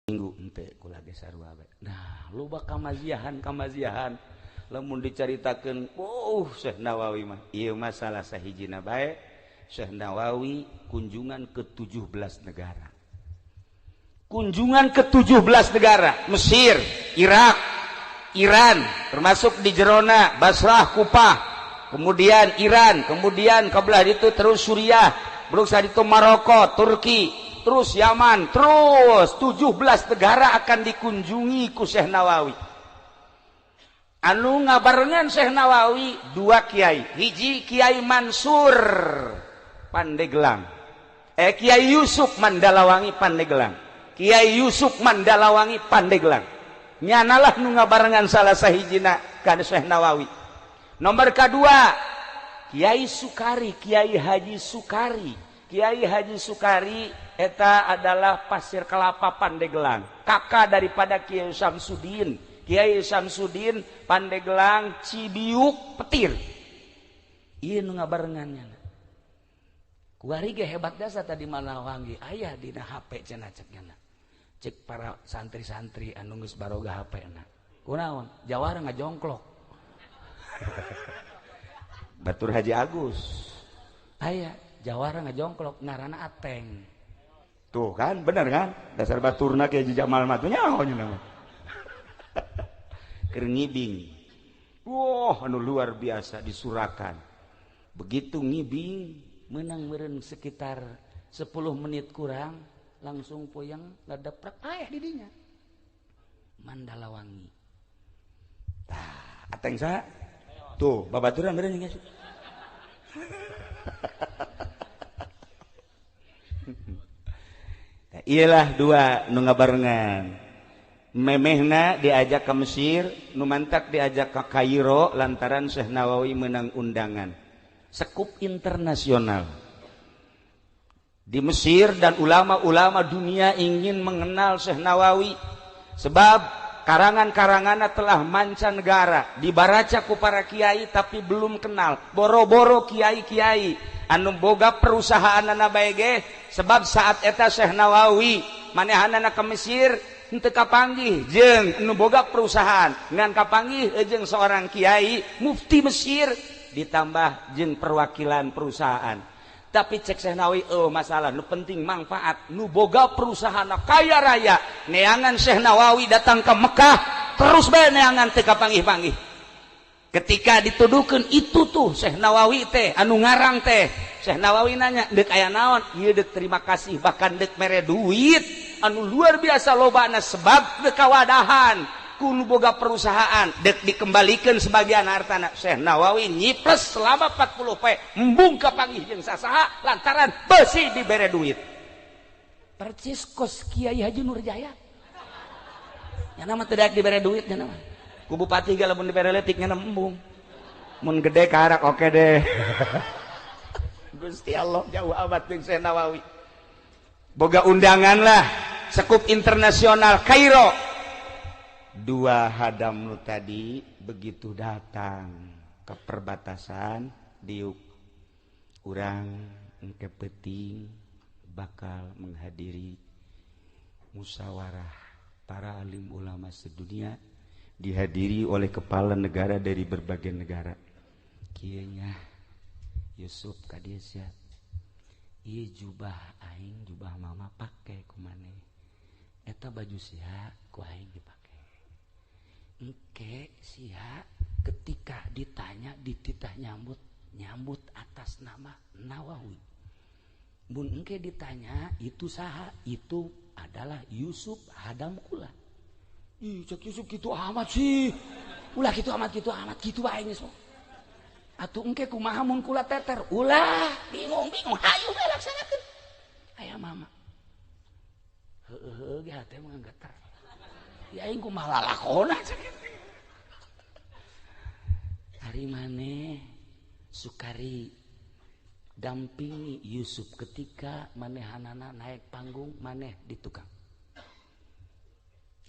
minggu ente kula ge sarua bae. Nah, loba kamaziahan lamun dicaritakeun Syekh Nawawi mah ieu masalah sahijina bae. Syekh Nawawi kunjungan ke 17 negara. Kunjungan ke 17 negara, Mesir, Irak, Iran, termasuk di jerona Basrah, Kufah, kemudian Iran, kemudian kabelah itu terus Suriah, berusaha itu Maroko, Turki, terus Yaman, terus 17 negara akan dikunjungi ku Syekh Nawawi. Anu ngabarengan Syekh Nawawi dua kiai, hiji Kiai Mansur Pandeglang, Kiai Yusuf Mandalawangi Pandeglang, Kiai Yusuf Mandalawangi Pandeglang. Nyanalah nu ngabarengan salah sahijina kana Syekh Nawawi. Nomor kedua Kiai Sukari, Kiai Haji Sukari. Kiai Haji Sukari eta adalah Pasir Kelapa Pandeglang, kakak daripada Kiai Samsudin. Kiai Samsudin Pandeglang Cibiuk Petir. Ieu nu ngabarengannya. Kuari ge hebat dasa tadi Malawangi aya dina HP cenah cekna. Cek para santri-santri anu geus baroga HP-na. Kunaon? Jawara ngajongklok. Batur Haji Agus. Aya Jawara ngajongklok ngaranna Ateng. Tuh kan bener kan? Dasar baturna Kiai Jamal mah tuh nyaho nama. Keur ngibing. Wah, anu luar biasa di Surakan. Begitu ngibing menang meureun sekitar 10 menit kurang langsung poyang ngadaprak aya di dinya Mandalawangi. Tah, ateng saha? Tuh, babaturan meureun geus. Iyalah dua nu ngabarengan. Memehna diajak ke Mesir, nu mantak diajak ke Kairo lantaran Syekh Nawawi menang undangan. Sekup internasional. Di Mesir dan ulama-ulama dunia ingin mengenal Syekh Nawawi sebab karangan-karanganna telah mancanegara dibaraca ku para kiai tapi belum kenal. Boro-boro kiai-kiai anu boga perusahaanna bae ge sebab saat eta Syekh Nawawi manehanana ke Mesir henteu kapanggih jeung anu boga perusahaan ngan kapanggih jeung seorang kiai mufti Mesir ditambah jeung perwakilan perusahaan. Tapi cek Syekh Nawawi masalah nu penting manfaat nu boga perusahaan kaya raya neangan Syekh Nawawi datang ke Mekah terus bae neangan teu kapanggih-panggih. Ketika dituduhkeun itu tuh Syekh Nawawi teh anu ngarang teh Syekh Nawawi nanya deuk aya naon? Ieu deuk terima kasih bahkan deuk mere duit anu luar biasa lobana sebab deuk kawadahan kudu boga perusahaan dek dikembalikan sebagian hartana. Syekh Nawawi nyipres selama 40 poe embung kapanggih jeung sasaha lantaran besi dibere duit. Percis kos Kiai Haji Nurjaya nya nama teu daek dibere duit nya nama ku bupati ge lamun dibere leutik nya embung mun gede karak oke deh. Gusti Allah jauh amat jeung Syekh Nawawi boga undangan lah sekup internasional Kairo. Dua hadam nu tadi begitu datang ke perbatasan diuk urang engke penting bakal menghadiri musyawarah para alim ulama sedunia dihadiri oleh kepala negara dari berbagai negara. Kieu nya Yusuf Kadesya ieu jubah aing jubah mama pake kumaneh eta baju sia ku aing dipake. Engke sia ketika ditanya dititah nyambut atas nama Nawawi. Mun engke ditanya itu saha? Itu adalah Yusuf hadam kula. Ih cek Yusuf kitu amat sih. Ulah kitu amat kitu bae geus. Atuh engke kumaha mun kula teter? Ulah bingung hayu we laksanakeun. Aya mama. Heueuh ge hate mah geter. Ya aing kumaha lalakona hari maneh Sukari dampingi Yusuf ketika manehanana naik panggung maneh di tukang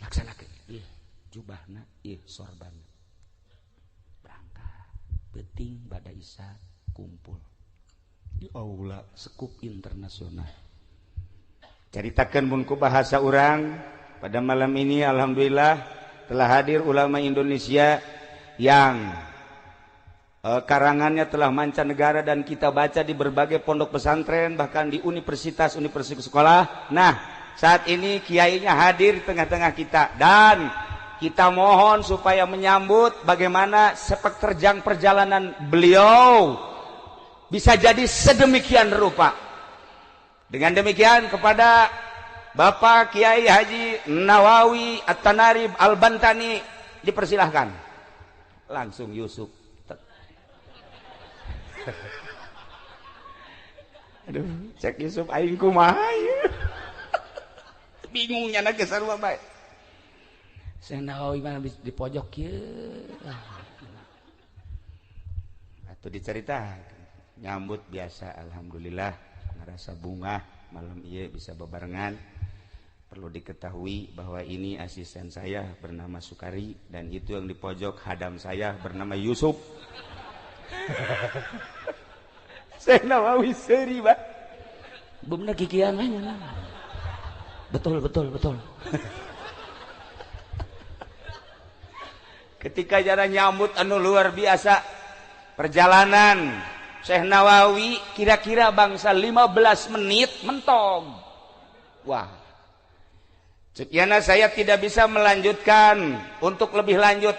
laksanakeun ieu jubahna ieu sorbanna berangkat penting bada isya kumpul di aula sekup internasional caritakeun mun ku bahasa urang pada malam ini alhamdulillah telah hadir ulama Indonesia yang karangannya telah mancanegara dan kita baca di berbagai pondok pesantren, bahkan di universitas sekolah. Nah, saat ini kiainya hadir di tengah-tengah kita dan kita mohon supaya menyambut bagaimana sepak terjang perjalanan beliau bisa jadi sedemikian rupa. Dengan demikian kepada Bapak Kiai Haji Nawawi At-Tanarib Al-Bantani dipersilahkan. Langsung Yusuf. Aduh, cek Yusuf aing kumaha ieu. Bingungnya na geus sarua bae. Syekh Nawawi mah di pojok kieu. Atuh diceritakeun. Nyambut biasa alhamdulillah ngarasa bunga malam ieu bisa bebarengan. Perlu diketahui bahwa ini asisten saya bernama Sukari dan itu yang di pojok hadam saya bernama Yusuf. Saya Nawawi seri bah. Bumna kikian aja. Betul. Ketika jalan nyambut anu luar biasa perjalanan Syekh Nawawi kira-kira bangsa 15 menit mentong. Wah. Sekian saya tidak bisa melanjutkan untuk lebih lanjut.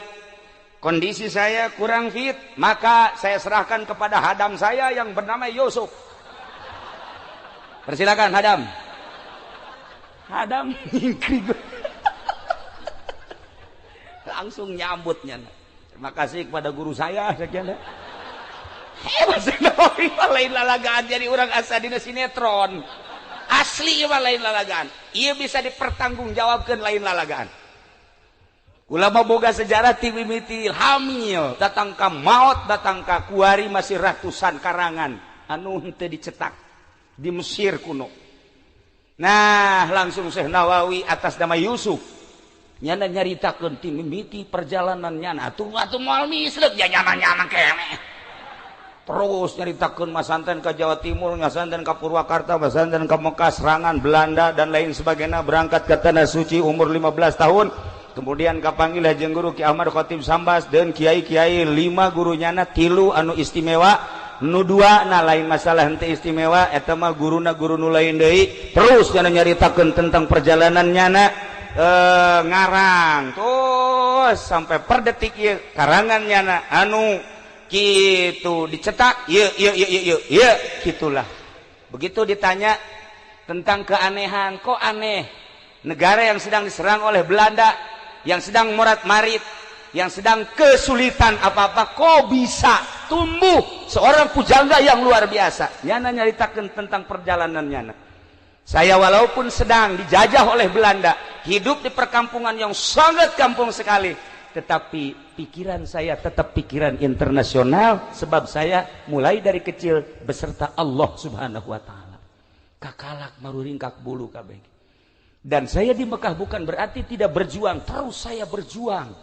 Kondisi saya kurang fit, maka saya serahkan kepada hadam saya yang bernama Yusuf. Persilakan hadam. Hadam langsung nyambutnya. Terima kasih kepada guru saya sekian. Hebat sekali, lain lalagaan jadi orang asa dina sinetron. Asli mah lain lalagaan. Ia bisa dipertanggungjawabkan lain lalagaan. Ulama boga sejarah ti mimiti hamil, datang ka maut, datang ka kuari masih ratusan karangan anu henteu dicetak di Mesir kuno. Nah, langsung Syekh Nawawi atas nama Yusuf nyana nyaritakeun ti mimiti perjalanan nyana atuh moal misleuk ya nyana keneh. Terus nyaritakeun masanten ke Jawa Timur, masanten ke Purwakarta, masanten ke Mekah, serangan Belanda dan lain sebagainya, berangkat ke Tanah Suci umur 15 tahun. Kemudian kapanggil jeung guru Ki Ahmad Khatib Sambas dan kiai-kiai 5 gurunyana 3 anu istimewa, nu 2 na lain masalah henteu istimewa eta mah guruna guru nu lain deui. Terus nyana nyaritakeun tentang perjalanan nyana ngarang terus sampai per detik ieu karangan nyana anu gitu dicetak iya gitulah. Begitu ditanya tentang keanehan, kok aneh negara yang sedang diserang oleh Belanda, yang sedang morat-marit, yang sedang kesulitan apa-apa, kok bisa tumbuh seorang pujangga yang luar biasa. Nyana nyaritakeun tentang perjalanan nyana. Saya walaupun sedang dijajah oleh Belanda, hidup di perkampungan yang sangat kampung sekali, tetapi pikiran saya tetap pikiran internasional, sebab saya mulai dari kecil beserta Allah Subhanahu wa taala. Kakalak maruringkak bulu kabeh. Dan saya di Mekah bukan berarti tidak berjuang, terus saya berjuang.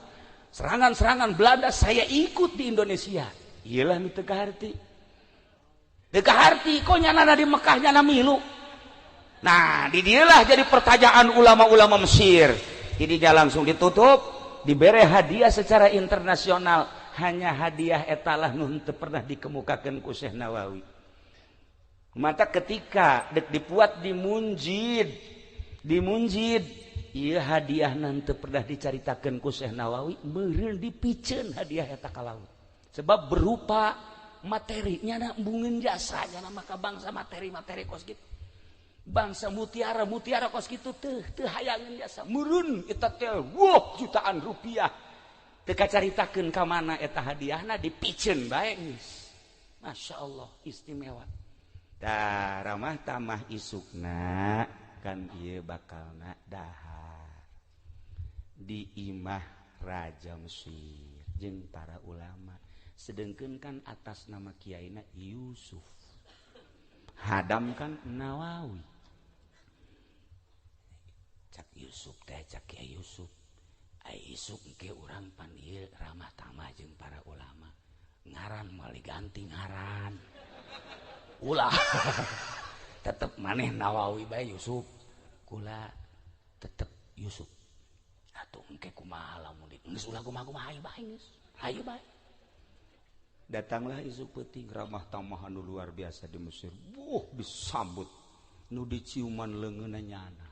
Serangan-serangan Belanda saya ikut di Indonesia. Iyalah nu teu kaharti. Teu kaharti kok nyana di Mekah nyana milu. Nah, di dialah jadi pertanyaan ulama-ulama Mesir. Jadi dia langsung ditutup. Diberi hadiah secara internasional, hanya hadiah etalah nun teu pernah dikemukakeun ku Syekh Nawawi. Mata ketika dek dipuat di Munjid ieu hadiah nan teu pernah dicaritakeun ku Syekh Nawawi, meureun dipikeun hadiah eta ka laut. Sebab berupa materi nyana embungeun jasa nyana maka bangsa materi kos kitu. Bangsa mutiara kos kitu teu hayangeun jasa. Meureun eta teh jutaan rupiah. Teu kacaritakeun ka mana eta hadiahna dipikeun bae geus. Masyaallah istimewa. Da ramah tamah isukna kan ieu bakalna dahar di imah Raja Mesir jeung para ulama. Sedengkeun kan atas nama kiaina Yusuf. Hadam kan Nawawi. Cak Yusuf teh cak Kiai Yusuf. Ai Yusuf ke urang pan ieu ramah tamah jeung para ulama. Ngaran moal diganti ngaran. Ulah. Tetep maneh Nawawi bae Yusuf. Kula tetep Yusuf atuh engke kumaha lamun geus ulah kumaha hayu bae geus hayu bae datanglah Yusuf peuting ramah tamah anu luar biasa di Mesir disambut nu diciuman leungeunna nyana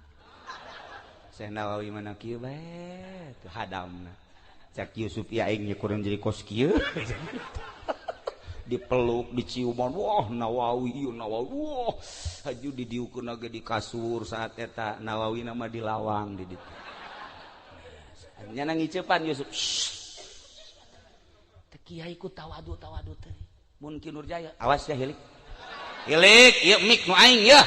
Syekh Nawawi mana kieu bae teu hadamna cak Yusuf ya aing nya kurang jadi kos kieu dipeluk diciuman wah Nawawi ieu Nawawi wah haju didiukeun ge di kasur saat eta Nawawi nama dilawang di ditu nyana ngiceupan Yusuf teu kiai ku tawadu teh mun Ki Nurjaya awas ya hilik ieu mik nu aing ya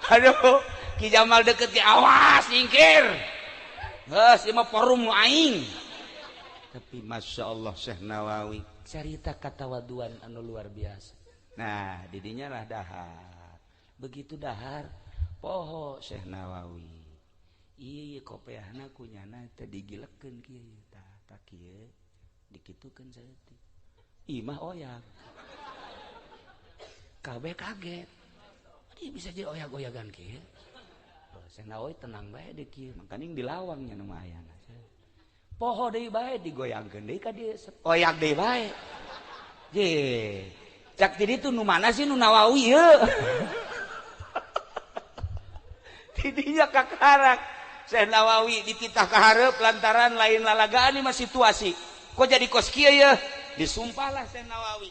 aduh Ki Jamal deket ke awas nyingkir geus ieu mah forum nu aing tapi Masya Allah Syekh Nawawi cerita katawaduan anu luar biasa nah didinya lah dahar begitu dahar poho Syekh Nawawi ieu kopiahna kunyana teh digilekeun kieu tah kieu dikitukeun saeutik imah oyag kabeh kaget dia bisa jadi oyag-oyagan kieu Syekh Nawawi tenang bae deui kieu mangkaning dilawang nya nu ayana poho deui bae digoyangkeun deui ka dieu oyag deui bae je cak di ditu nu mana sih nu Nawawi ieu tidinya kakarak Syekh Nawawi dititah ka hareup lantaran lain lalagaan mah situasi kok jadi kos kieu ye disumpahlah Syekh Nawawi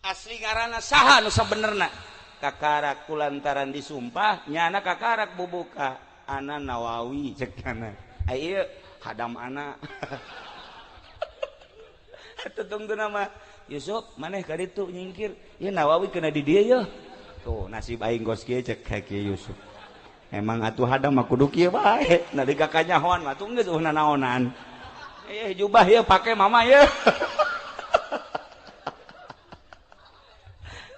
asli ngaranna saha nu sabenerna kakarak kulantaran disumpah nyana kakarak bubuka ana Nawawi cek kana ieu hadam ana tetunggeuna mah Yusuf maneh ka ditu nyingkir ieu Nawawi kena di dieu ye tuh nasib aing kos kieu cek ka kieu Yusuf emang atuh hadam mah kudu kieu bae nalika kanyahoan mah tuh geus uhna naonan jubah ye pake mama ye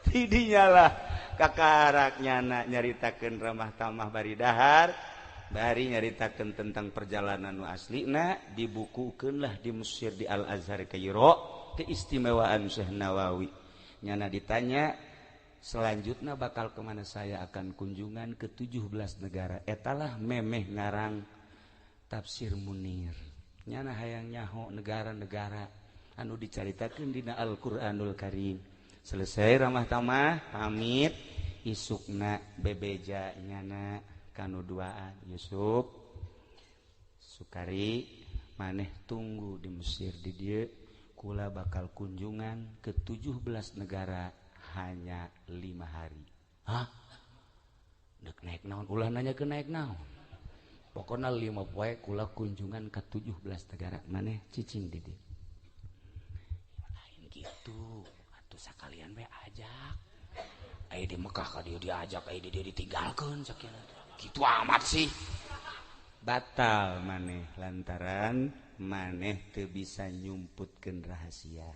tidinya lah kakarak nyana nyaritakeun ramah tamah bari dahar bari nyaritakeun tentang perjalanan nu aslina dibukukeun lah di Mesir di Al Azhar Kairo keistimewaan Syekh Nawawi nyana ditanya selanjutnya bakal kemana saya akan kunjungan ke 17 negara etalah memeh ngarang tafsir Munir nyana hayang nyaho negara-negara anu dicaritakeun dina Al-Qur'anul Karim selesai ramah tamah pamit isukna bebeja nyana kanu duaan Yusuf Sukari maneh tunggu di Mesir di dieu kula bakal kunjungan ke 17 negara hanya 5 hari hah dek naik naon ulah nanya ke naik naon pokoknya 5 poe kula kunjungan ke 17 negara maneh cicing di dieu lain gitu sakalian we ajak aya di Mekah ka dieu diajak aya di dieu ditinggalkeun sakieu kitu amat sih batal maneh lantaran maneh teu bisa nyumputkeun rahasia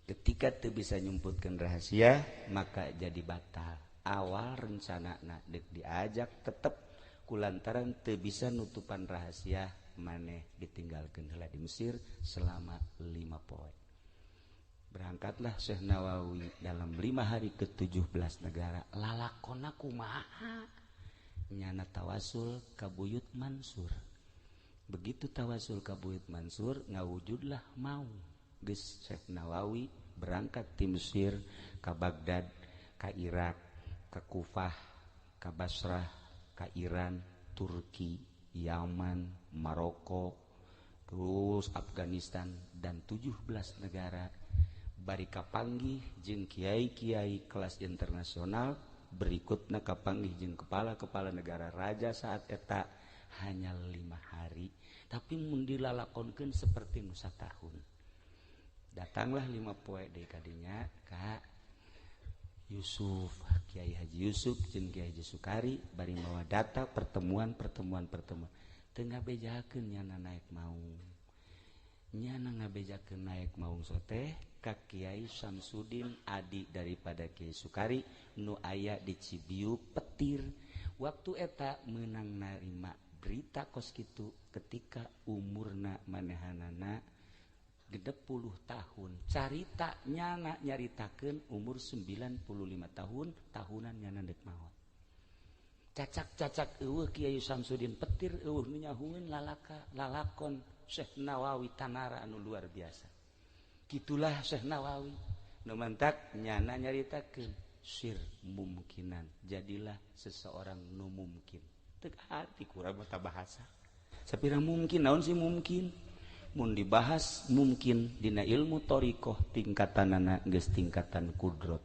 ketika teu bisa nyumputkeun rahasia maka jadi batal awal rencanana deuk diajak tetep kulantaran teu bisa nutupan rahasia maneh ditinggalkeun heula di Mesir selama 5 poe berangkatlah Syekh Nawawi dalam 5 hari ke 17 negara lalakonna kumaha nyana tawasul ka Buyut Mansur begitu tawasul ka Buyut Mansur ngawujudlah mau geus Syekh Nawawi berangkat ti Mesir ka Baghdad ka Irak ka Kufah ka Basrah ka Iran Turki Yaman Maroko terus Afghanistan dan 17 negara bari kapanggih jeung kiai-kiai kelas internasional berikutna kapanggih jeung kepala-kepala negara raja saat eta hanya 5 hari tapi mun dilalakonkeun seperti nu satahun datanglah 5 poe deui kadinya ka Yusuf Kiai Haji Yusuf jeung Kiai Haji Sukari bari mawa data pertemuan teu ngabejakeun nyana naik maung nyana ngabejakeun naik maung soteh ka Kiai Samsudin adi daripada Kiai Sukari nu aya di Cibiu Petir waktu eta meunang narima berita kos kitu ketika umurna manehanana 60 tahun carita nyana nyaritakeun umur 95 tahun tahunan nyana deuk maot cacak-cacak eueuh Kiai Samsudin petir eueuh nu nyahueun lalakon Syekh Nawawi Tanara anu luar biasa. Kitulah Syekh Nawawi nu mantak nyana nyaritakeun sir mumkinan, jadilah seseorang nu mungkin. Teu arti kurang mata bahasa. Sapira mungkin naon sih mungkin? Mun dibahas mungkin dina ilmu thariqah tingkatanana geus tingkatan kudrat.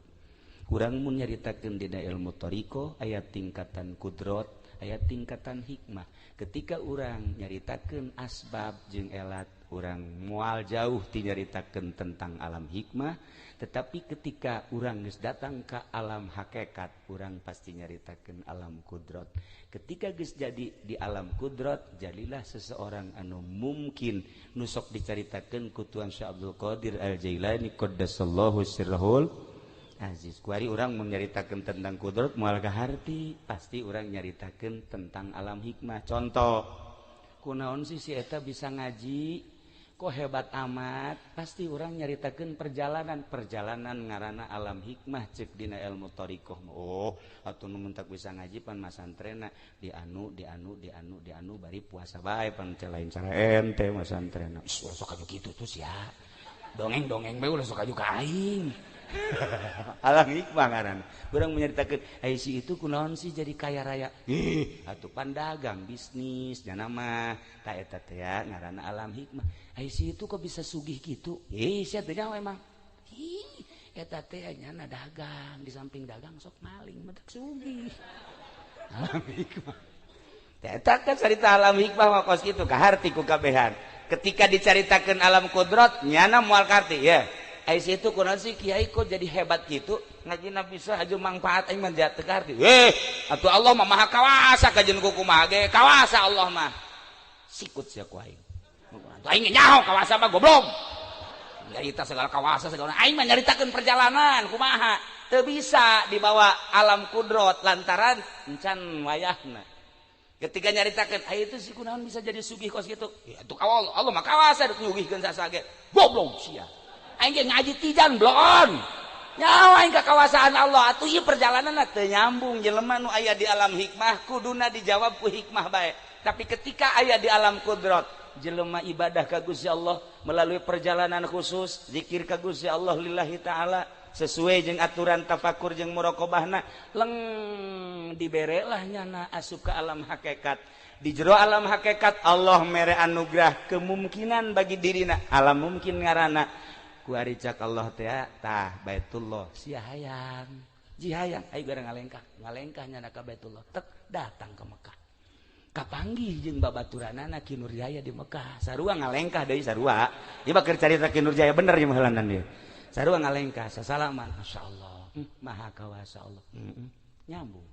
Kurang mun nyaritakeun dina ilmu thariqah aya tingkatan kudrat, aya tingkatan hikmah. Ketika urang nyaritakeun asbab jeung elat, urang moal jauh ti nyaritakeun tentang alam hikmah, tetapi ketika urang geus datang ka alam hakikat, urang pasti nyaritakeun alam kudrat. Ketika geus jadi di alam kudrat, jadilah seseorang anu mungkin nu sok dicaritakeun ku Tuan Syekh Abdul Qadir Al-Jailani qaddasallahu sirrahul aziz. Kuari urang menyaritakeun tentang kudrat moal kaharti, pasti urang nyaritakeun tentang alam hikmah. Contoh, kunaon sih si eta bisa ngaji? Kok hebat amat? Pasti urang nyaritakeun perjalanan ngaranna alam hikmah ceuk dina ilmu thariqah. Oh, atuh nu mentak bisa ngaji pan masantrena dianu bari puasa bae pan teh lain cara ente masantrena. Sok aju kitu tuh sia. Dongeng-dongeng bae ulah sok aju ka aing. Alam hikmah ngaranna. Urang menyaritakeun, ai si itu kunaon sih jadi kaya raya? Atuh pandagang bisnis nya mah ta eta teh ngaranna alam hikmah. Ai si itu kok bisa sugih gitu? Sia teh nya emang. Eta teh nyana dagang, di samping dagang sok maling mentek sugih. Alam hikmah. Eta kan carita alam hikmah mah kos kitu kaharti ku kabehan. Ketika dicaritakeun alam kudrat nyana moal karti ya. Ai situ kunaon sih kiai kok jadi hebat gitu ngajina bisa aju manfaat aing mah teu karti. Atuh Allah mah maha kawasa kajeun ku kumaha ge kawasa Allah mah. Sikut sia ku aing. Aing nyaho kawasa mah goblok. Nyarita segala kawasa segala aing mah nyaritakeun perjalanan kumaha. Teu bisa dibawa alam kudrat lantaran encan wayahna. Ketika nyaritakeun ai itu si kunaon bisa jadi sugih kos kitu. Ya atuh Allah mah kawasa duk nyugihkeun sasage. Goblok sia. Aing ngaji tijan blon. Nyawa aing ka kawasaan Allah atuh ieu perjalanan teu nyambung jelema nu aya di alam hikmah kuduna dijawab ku hikmah bae. Tapi ketika aya di alam kudrat, jelema ibadah ka Gusti Allah melalui perjalanan khusus, zikir ka Gusti Allah lillahi taala sesuai jeung aturan tafakur jeung muraqabahna, leng diberelah nyana asup ka alam hakikat. Di jero alam hakikat Allah mere anugerah kemungkinan bagi dirina. Alam mungkin ngaranna ku ari cak Allah teh tah Baitullah sia hayang jihayang ayo gara ngalengkah nyana ka Baitullah tek datang ke Mekah kapanggih jeung babaturanana Ki Nurjaya di Mekah sarua ngalengkah deui sarua ieu mah keur carita Ki Nurjaya bener ieu mah heulanan ieu sarua ngalengkah sasalaman masyaallah maha kawasa Allah nyambung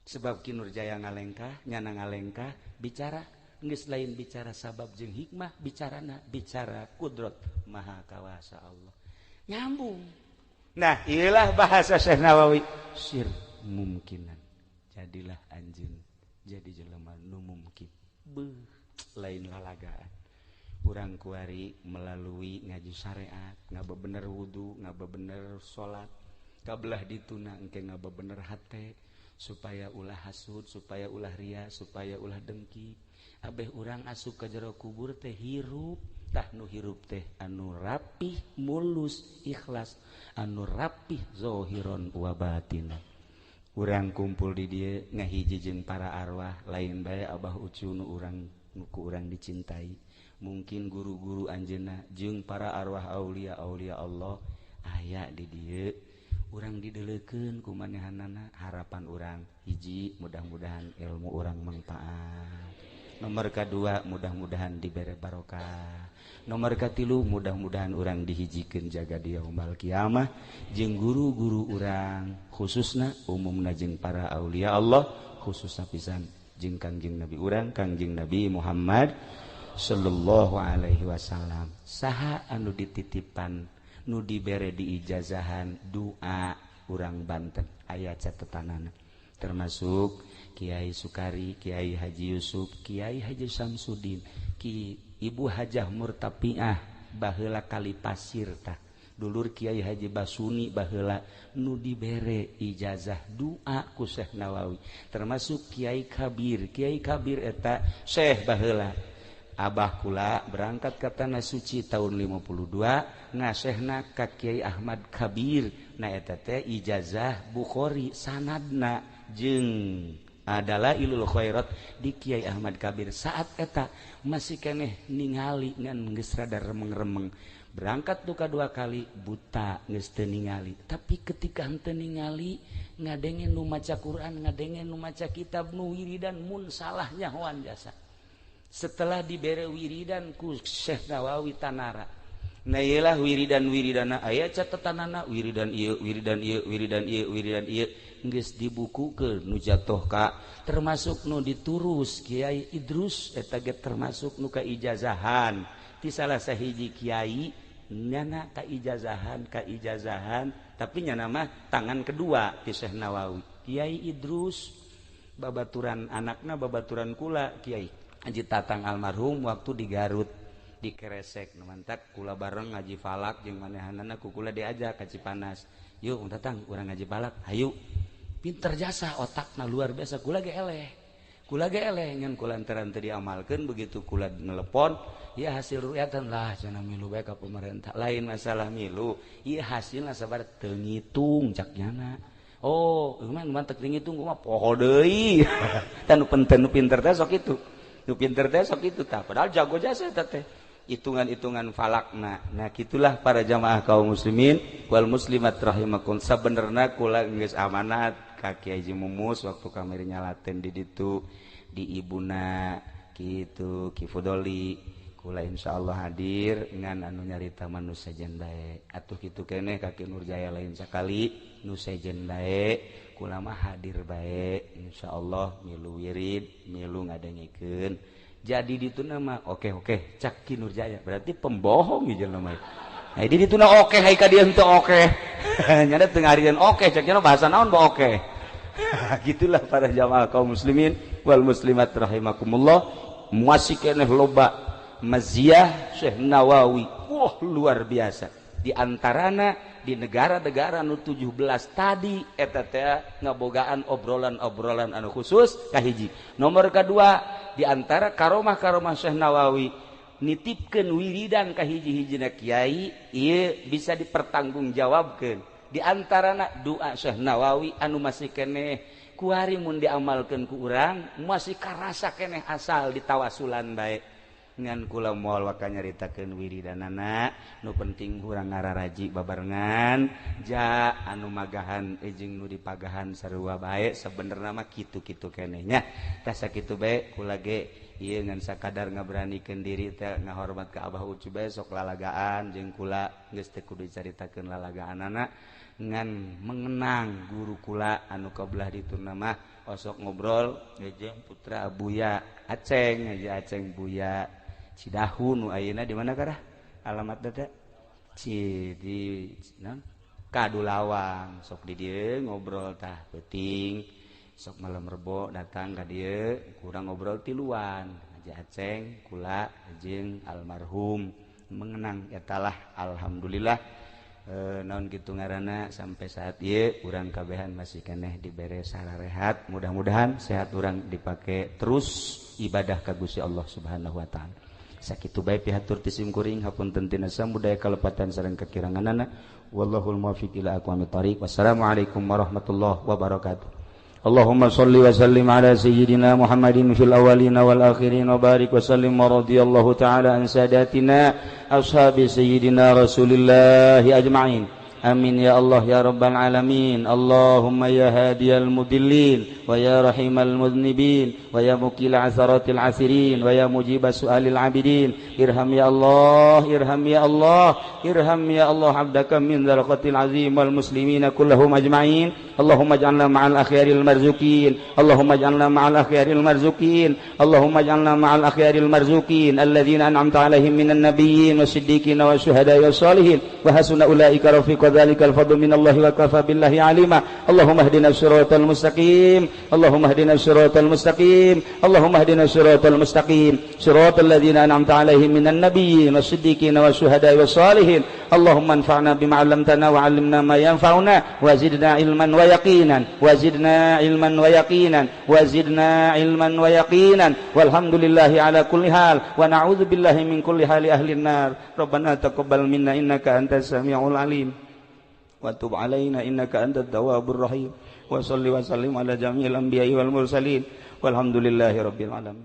sebab Ki Nurjaya ngalengkah nyana ngalengkah bicara geus lain bicara sabab jeung hikmah bicara kudrat maha kawasa Allah nyambung. Nah inilah bahasa Syekh Nawawi sir mumkinan jadilah anjeun jadi jelema nu mungkin lain lalagaan urang kuari melalui ngaji syariat ngabebener wudu ngabebener salat kabelah dituna engke ngabebener hate supaya ulah hasud supaya ulah ria supaya ulah dengki abeh urang asup ka jero kubur teh hirup tah nu hirup teh anu rapih mulus ikhlas anu rapih zahiron wa batinan urang kumpul di dieu ngahiji jeung para arwah lain bae abah ucu nu urang nu ku urang dicintai mungkin guru-guru anjeunna jeung para arwah aulia Allah aya di dieu urang dideleukeun ku manehanana harapan urang hiji mudah-mudahan ilmu urang manfaat. Nomor kedua mudah-mudahan dibere barokah. Nomor katilu mudah-mudahan urang dihijikeun jaga di yaumul kiamah jeung guru-guru urang khususna umumna jeung para aulia Allah khususna pisan jeung Kangjeng Nabi urang Kangjeng Nabi Muhammad sallallahu alaihi wasallam. Saha anu dititipan nu dibere diijazahan doa urang Banten aya catetanana termasuk Kiai Sukari, Kiai Haji Yusuf, Kiai Haji Samsudin, Ki Ibu Hajah Murtapiah baheula kali pasir tah dulur Kiai Haji Basuni baheula nu dibere ijazah doa ku Syekh Nawawi termasuk Kiai Kabir eta Syekh baheula abah kula berangkat ka Tanah Suci tahun 52 ngasehna ka Kiai Ahmad Kabir na eta teh ijazah Bukhari sanadna jeung adalah ilul khairat di Kiai Ahmad Kabir saat eta masih keneh ningali ngan geus rada remeng-remeng berangkat duka 2 kali buta geus teu ningali tapi ketika henteu ningali ngadengen nu maca Quran ngadengen nu maca kitab nu wiridan mun salah nyahoan jasa setelah dibere wiridan ku Syekh Nawawi Tanara nah iyalah wiridan-wiridana aya catatanana wiridan ieu geus dibukukeun nu jatuh ka termasuk nu diturus Kiai Idrus eta ge termasuk nu kaijazahan ti salah sahiji kiai nyana kaijazahan tapi nyana mah tangan kedua ti Syekh Nawawi Kiai Idrus babaturan anakna babaturan kula Kiai Haji Tatang almarhum waktu di Garut di Keresek mantak kula bareng ngaji falak jeung manehanana ku kula diajak ka Cipanas yuk Tatang urang ngaji falak hayu pinter jasa otakna luar biasa kula ge eleh ngan kula lantaran teu diamalkeun begitu kula nelepon ieu hasil ru'yatan lah cenah milu bae ka pemerintah lain masalah milu ieu hasilna sabar teu ngitung cak nyana oh man mantek ngitung mah poho deui tan nu pinter teh sok itu nu pinter teh sok itu tah padahal jago jasa eta teh hitungan-hitungan falakna nah gitulah para jamaah kaum muslimin wal muslimat rahimakum sabenerna kula geus amanat ka Kiai Haji Mumus waktu kamari nyalaten di ditu di ibuna kitu Ki Fudoli kula insyaallah hadir ngan anu nyarita mah nu sejen bae atuh kitu keneh ka Ki Nurjaya lain sakali nu sejen bae kula mah hadir bae insyaallah milu wirid milu ngadengikeun jadi ditu nama oke cak Ki Nurjaya berarti pembohong ieu jelema nah di ditu na oke hai ka dieu henteu oke nyada teu ngarian oke cak cenah bahasa naon ba oke gitulah para jamaah kaum muslimin wal muslimat rahimakumullah masih keneh loba maziah Syekh Nawawi wah luar biasa di antarana di negara-negara nu 17 tadi eta teh ngabogaan obrolan-obrolan anu khusus kahiji nomor kedua di antara karomah-karomah Syekh Nawawi nitipkeun wiridan ka hiji-hijina kiai ieu bisa dipertanggungjawabkeun di antarana doa Syekh Nawawi anu masih keneh kuari mun diamalkeun ku urang masih karasa keneh asal ditawasulan bae ngan kula moal waka nyaritakeun wiridanana nu penting urang ngararaji babarengan ja anu magahan jeung nu dipagahan sarua bae sabenerna mah kitu-kitu keneh nya tah sakitu bae kula ge ieu ngan sakadar ngabranikeun diri teh ngahormat ka Abah Ucu bae sok lalagaan jeung kula geus teu kudu dicaritakeun lalagaanana ngan mengenang guru kula anu kabelah dituna mah osok ngobrol jeung putra Buya Aceng aja Aceng Buya Cidahu nu ayeuna di mana karah alamat data di Kadulawang sok di dieu ngobrol tah penting sok malam rebo datang ka dieu kurang ngobrol tiluan aja Aceng kula jeung almarhum mengenang etalah alhamdulillah naon kitu ngaranna sampai saat ieu urang kabehan masih keneh dibere sararehat mudah-mudahan sehat urang dipake terus ibadah ka Gusti Allah Subhanahu wa taala sakitu bae pihatur tisim kuring hapunten tina samudaya kalepatan sareng kakiranganana wallahul muwaffiq ila aqwamit thoriq wassalamualaikum warahmatullahi wabarakatuh Allahumma shalli wa sallim ala sayyidina Muhammadin fil awwalin wal akhirin wa barik wa sallim wa radiyallahu ta'ala an sadatina ashabi sayyidina Rasulillah ajma'in amin ya Allah ya rabbal alamin Allahumma ya hadiyal mudillin wa ya rahimal mudnibin wa ya mukil asaratil asirin wa ya mujibas su'alil abidin irham ya Allah irham ya Allah irham ya Allah abdaka min dzalqatil azim wal muslimina kullahum ajma'in Allahumma ij'alna ma'al akhyaril marzuqin Allahumma ij'alna ma'al akhyaril marzuqin Allahumma ij'alna ma'al akhyaril marzuqin alladhina an'amta 'alaihim minan nabiyyin wasiddiqin wasyuhada'i wassalihin wa hasuna ulaika rafiqa kadzalikal fadlu minallahi wa kafa billahi alima. Allahumma hdina siratal mustaqim, Allahumma hdina siratal mustaqim, Allahumma hdina siratal mustaqim, siratal ladzina an'amta 'alaihim minan nabiyyin wasiddiqin wasyuhada'i wassalihin. Allahumma anfa'na bima 'allamtana wa 'allimna ma yanfa'una wa zidna ilman wa yaqinan wa zidna ilman wa yaqinan wa zidna ilman wa yaqinan walhamdulillahi ala kulli hal wa na'udzu billahi min kulli hali ahli nar. Rabbana taqabbal minna innaka antas samiul alim wa tub alaina innaka antat tawwabur rahim wa shalli wa sallim ala jami'il anbiya'i wal mursalin walhamdulillahi rabbil alamin.